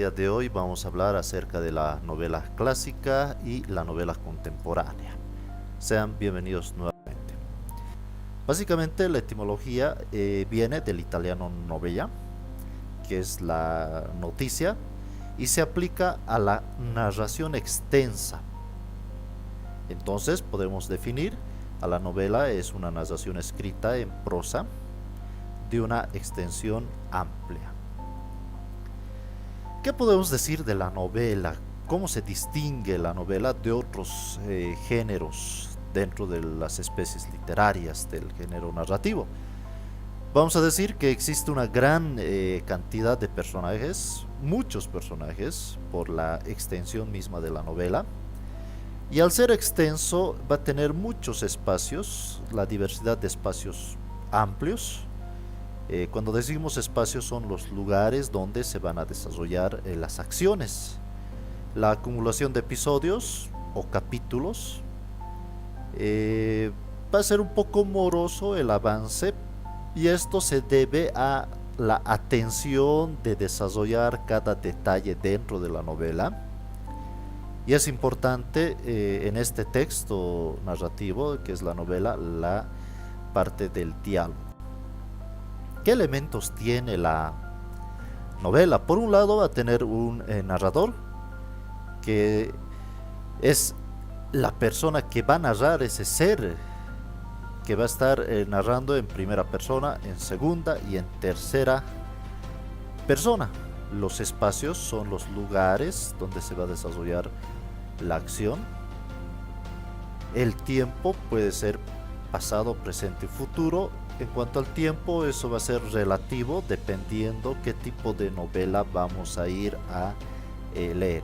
día de hoy vamos a hablar acerca de la novela clásica y la novela contemporánea. Sean bienvenidos nuevamente. Básicamente la etimología viene del italiano novella, que es la noticia, y se aplica a la narración extensa. Entonces podemos definir a la novela es una narración escrita en prosa de una extensión amplia. ¿Qué podemos decir de la novela? ¿Cómo se distingue la novela de otros géneros dentro de las especies literarias del género narrativo? Vamos a decir que existe una gran cantidad de personajes, muchos personajes, por la extensión misma de la novela. Y al ser extenso va a tener muchos espacios, la diversidad de espacios amplios. Cuando decimos espacios son los lugares donde se van a desarrollar las acciones. La acumulación de episodios o capítulos va a ser un poco moroso el avance, y esto se debe a la atención de desarrollar cada detalle dentro de la novela. Y es importante en este texto narrativo, que es la novela, la parte del diálogo. ¿Qué elementos tiene la novela? Por un lado va a tener un narrador, que es la persona que va a narrar, ese ser que va a estar narrando en primera persona, en segunda y en tercera persona. Los espacios son los lugares donde se va a desarrollar la acción. El tiempo puede ser pasado, presente y futuro. En cuanto al tiempo, eso va a ser relativo dependiendo qué tipo de novela vamos a ir a leer.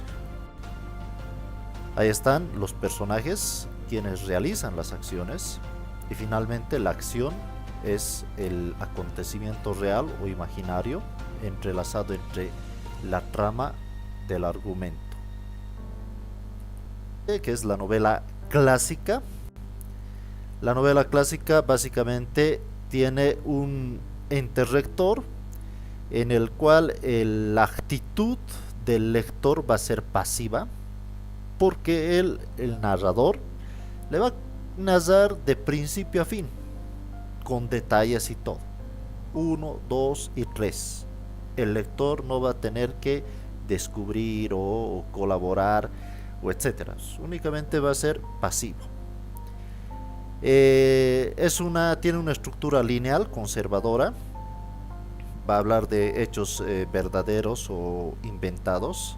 Ahí están los personajes, quienes realizan las acciones, y finalmente la acción es el acontecimiento real o imaginario entrelazado entre la trama del argumento. Que es la novela clásica. La novela clásica básicamente tiene un ente-rector en el cual la actitud del lector va a ser pasiva, porque el narrador le va a narrar de principio a fin, con detalles y todo. 1, 2 y 3. El lector no va a tener que descubrir o colaborar o etcétera. Únicamente va a ser pasivo. Tiene una estructura lineal conservadora. Va a hablar de hechos verdaderos o inventados.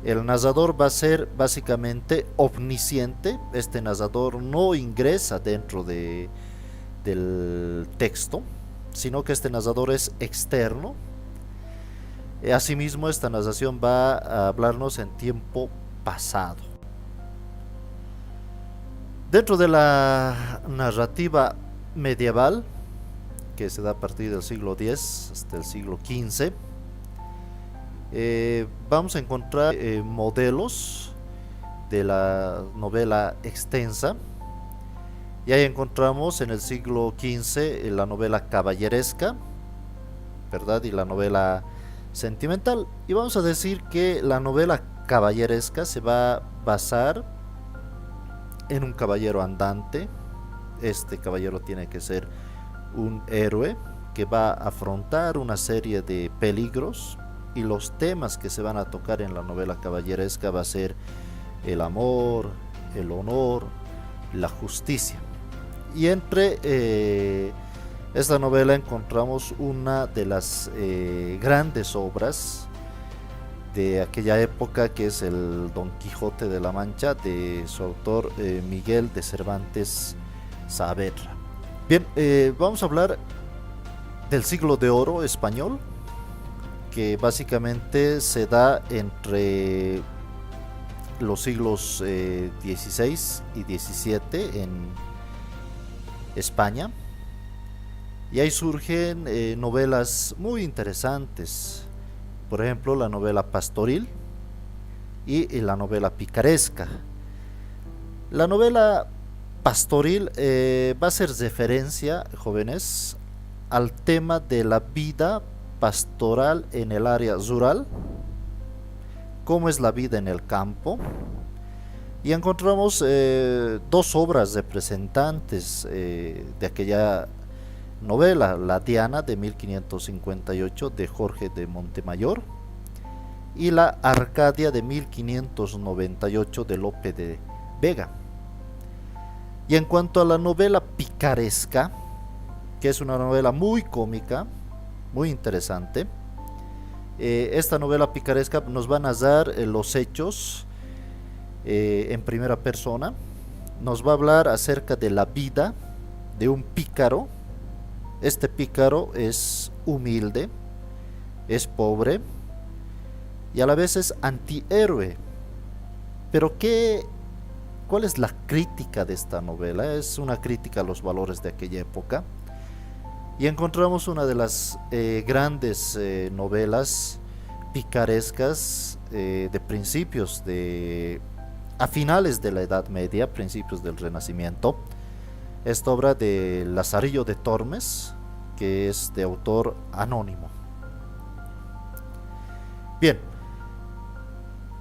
El narrador va a ser básicamente omnisciente. Este narrador no ingresa dentro del texto, sino que este narrador es externo. Asimismo, esta narración va a hablarnos en tiempo pasado. Dentro de la narrativa medieval, que se da a partir del siglo X hasta el siglo XV, vamos a encontrar modelos de la novela extensa. Y ahí encontramos en el siglo XV la novela caballeresca, ¿verdad? Y la novela sentimental. Y vamos a decir que la novela caballeresca se va a basar en un caballero andante. Este caballero tiene que ser un héroe que va a afrontar una serie de peligros, y los temas que se van a tocar en la novela caballeresca va a ser el amor, el honor, la justicia. Y entre esta novela encontramos una de las grandes obras de aquella época, que es el Don Quijote de la Mancha, de su autor Miguel de Cervantes Saavedra. Bien, vamos a hablar del siglo de oro español, que básicamente se da entre los siglos XVI y XVII en España. Y ahí surgen novelas muy interesantes. Por ejemplo, la novela pastoril y la novela picaresca. La novela pastoril va a hacer referencia, jóvenes, al tema de la vida pastoral en el área rural, cómo es la vida en el campo. Y encontramos dos obras representantes de aquella novela, La Diana de 1558 de Jorge de Montemayor y La Arcadia de 1598 de Lope de Vega. Y en cuanto a la novela picaresca, que es una novela muy cómica, muy interesante, esta novela picaresca nos va a narrar los hechos en primera persona, nos va a hablar acerca de la vida de un pícaro. Este pícaro es humilde, es pobre y a la vez es antihéroe. Pero ¿cuál es la crítica de esta novela? Es una crítica a los valores de aquella época. Y encontramos una de las grandes novelas picarescas de principios a finales de la Edad Media, principios del Renacimiento. Esta obra de Lazarillo de Tormes, que es de autor anónimo. Bien,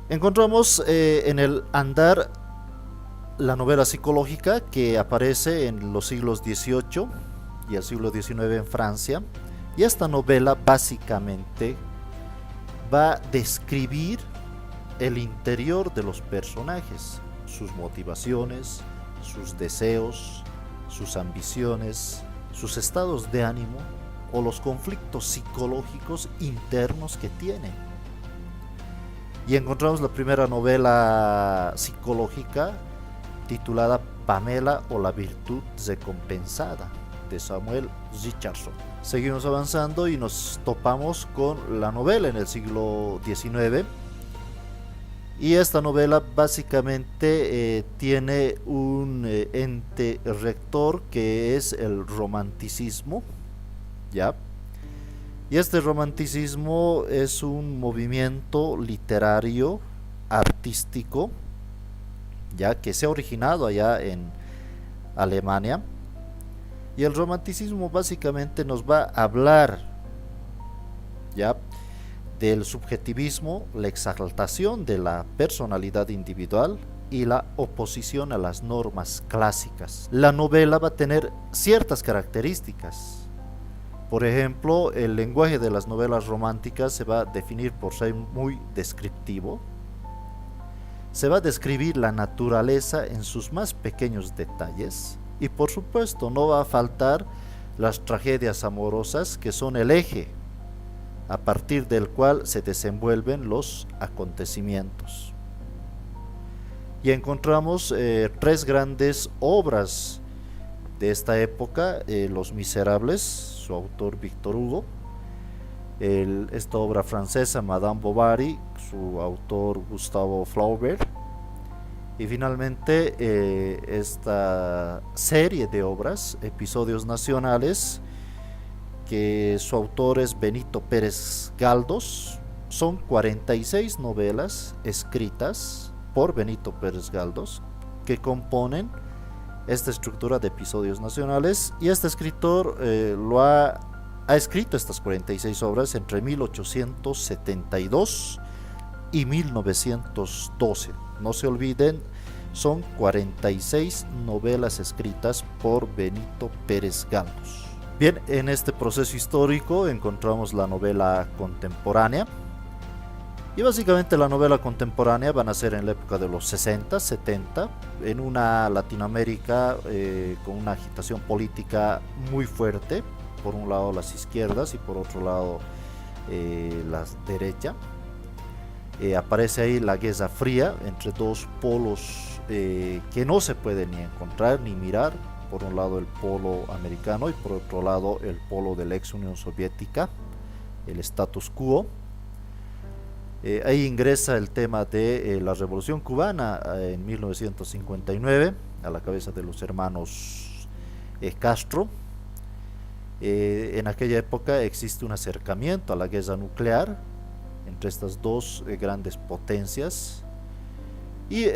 encontramos en el andar la novela psicológica que aparece en los siglos XVIII y el siglo XIX en Francia. Y esta novela básicamente va a describir el interior de los personajes, sus motivaciones, sus deseos, sus ambiciones, sus estados de ánimo o los conflictos psicológicos internos que tienen. Y encontramos la primera novela psicológica titulada Pamela o la virtud recompensada de Samuel Richardson. Seguimos avanzando y nos topamos con la novela en el siglo XIX. Y esta novela básicamente tiene un ente rector que es el romanticismo, ¿ya? Y este romanticismo es un movimiento literario, artístico, ya que se ha originado allá en Alemania. Y el romanticismo básicamente nos va a hablar, ¿ya?, del subjetivismo, la exaltación de la personalidad individual y la oposición a las normas clásicas. La novela va a tener ciertas características. Por ejemplo, el lenguaje de las novelas románticas se va a definir por ser muy descriptivo. Se va a describir la naturaleza en sus más pequeños detalles. Y por supuesto no va a faltar las tragedias amorosas, que son el eje a partir del cual se desenvuelven los acontecimientos. Y encontramos tres grandes obras de esta época: Los Miserables, su autor Victor Hugo; esta obra francesa, Madame Bovary, su autor Gustave Flaubert; y finalmente esta serie de obras, Episodios Nacionales, que su autor es Benito Pérez Galdós. Son 46 novelas escritas por Benito Pérez Galdós que componen esta estructura de Episodios Nacionales. Y este escritor ha escrito estas 46 obras entre 1872 y 1912. No se olviden, son 46 novelas escritas por Benito Pérez Galdós. Bien, en este proceso histórico encontramos la novela contemporánea. Y básicamente la novela contemporánea van a ser en la época de los 60, 70, en una Latinoamérica con una agitación política muy fuerte. Por un lado las izquierdas y por otro lado la derecha. Aparece ahí la Guerra Fría entre dos polos que no se pueden ni encontrar ni mirar. Por un lado el polo americano y por otro lado el polo de la ex Unión Soviética, el status quo. Ahí ingresa el tema de la Revolución Cubana en 1959 a la cabeza de los hermanos Castro. En aquella época existe un acercamiento a la guerra nuclear entre estas dos grandes potencias. Y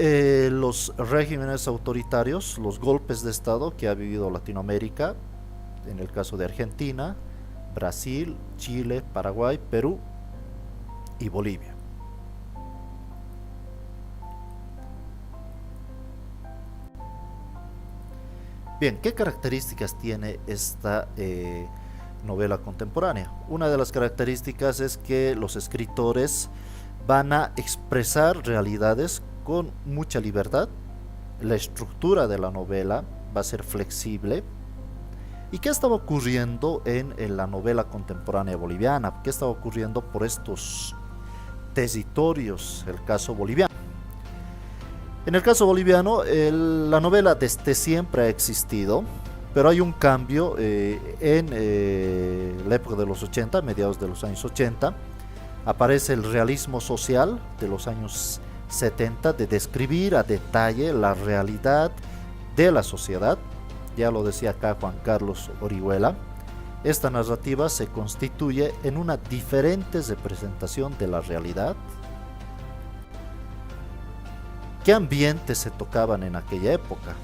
los regímenes autoritarios, los golpes de Estado que ha vivido Latinoamérica, en el caso de Argentina, Brasil, Chile, Paraguay, Perú y Bolivia. Bien, ¿qué características tiene esta novela contemporánea? Una de las características es que los escritores van a expresar realidades con mucha libertad. La estructura de la novela va a ser flexible. ¿Y qué estaba ocurriendo en la novela contemporánea boliviana? ¿Qué estaba ocurriendo por estos territorios? El caso boliviano. En el caso boliviano, la novela desde siempre ha existido, pero hay un cambio en la época de los 80, mediados de los años 80. Aparece el realismo social de los años 70, de describir a detalle la realidad de la sociedad. Ya lo decía acá Juan Carlos Orihuela. Esta narrativa se constituye en una diferente representación de la realidad. ¿Qué ambientes se tocaban en aquella época?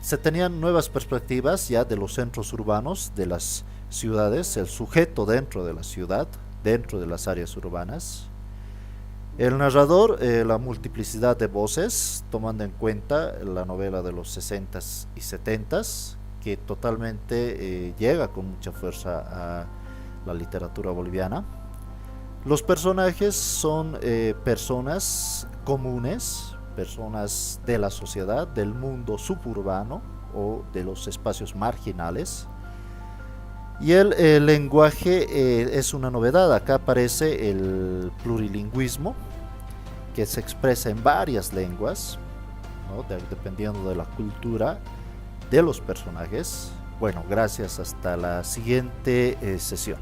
Se tenían nuevas perspectivas ya de los centros urbanos, de las ciudades, el sujeto dentro de la ciudad, dentro de las áreas urbanas. El narrador, la multiplicidad de voces, tomando en cuenta la novela de los 60s y 70s, que totalmente llega con mucha fuerza a la literatura boliviana. Los personajes son personas comunes, personas de la sociedad, del mundo suburbano o de los espacios marginales. Y el lenguaje es una novedad. Acá aparece el plurilingüismo, que se expresa en varias lenguas, ¿no? Dependiendo de la cultura de los personajes. Bueno, gracias, hasta la siguiente sesión.